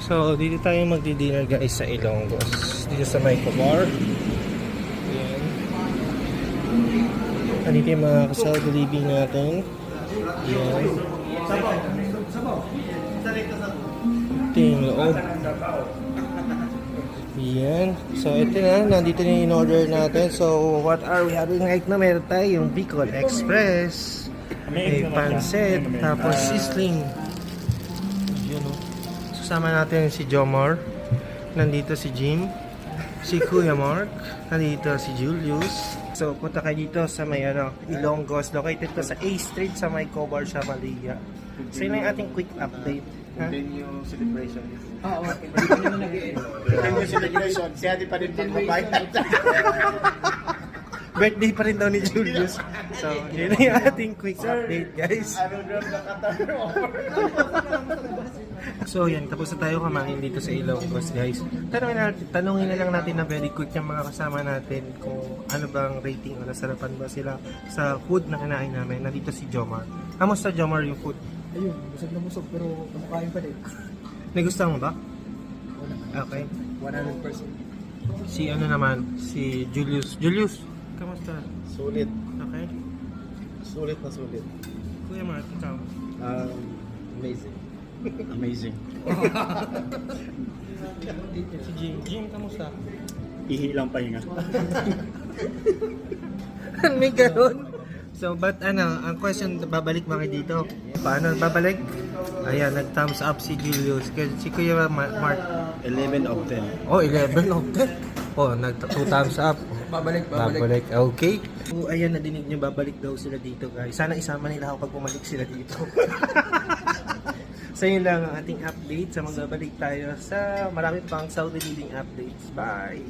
So, dito tayo magdi-dinner guys sa Ilonggos. Dito sa Myco Bar. Ayan. Andito yung mga kasal living natin. Ayan. Ito yung loob. Ayan. So, ito na. Nandito na yung in-order natin. So, what are we having right now? Meron tayo yung Bicol Express. May pancit. Tapos sisling. Yun o. Susama natin si Jomar. Nandito si Jim. Si Kuya Mark. Nandito si Julius. So, punta kayo dito sa may Ilonggos. Located to sa A Street sa may Cobar, Shamalia. So, yun ang ating quick update. Continue celebration. Oo, okay. Hindi naman nag-i-end. Continue celebration. Siya di pa rin magbabayad. Birthday pa rin daw ni Julius. So, yun yung ating quick update, guys. So, yan. Tapos na tayo kumain dito sa Ilonggos, guys. Tanungin na lang natin na very quick yung mga kasama natin kung ano bang rating o nasarapan ba sila sa food na kinain namin. Nandito si Jomar. Kamusta, Jomar, yung food? Ayun, busog na busog pero kumakain pa din. Nagustuhan mo ba? Wala. Okay. 100%. Si ano naman, si Julius. Julius, kamusta? Sulit. Okay. Sulit na sulit. Kuya Mark, ikaw? Amazing. Amazing. Si Jim. Jim, kamusta? Ihilang pahinga. May ganun. So, but ang question, babalik ba kayo dito? Paano babalik? Ayan, nag-thumbs up si Julius. Si Kuya Mark. 11 of 10. Oh, 11 of 10. Oh, nag-2 thumbs up. Babalik. Okay. So, ayan, nadinig nyo, babalik daw sila dito, guys. Sana isama nila ako pag bumalik sila dito. So, yun lang ang ating update. Sa magbabalik tayo sa marami pang Saudi leading updates. Bye!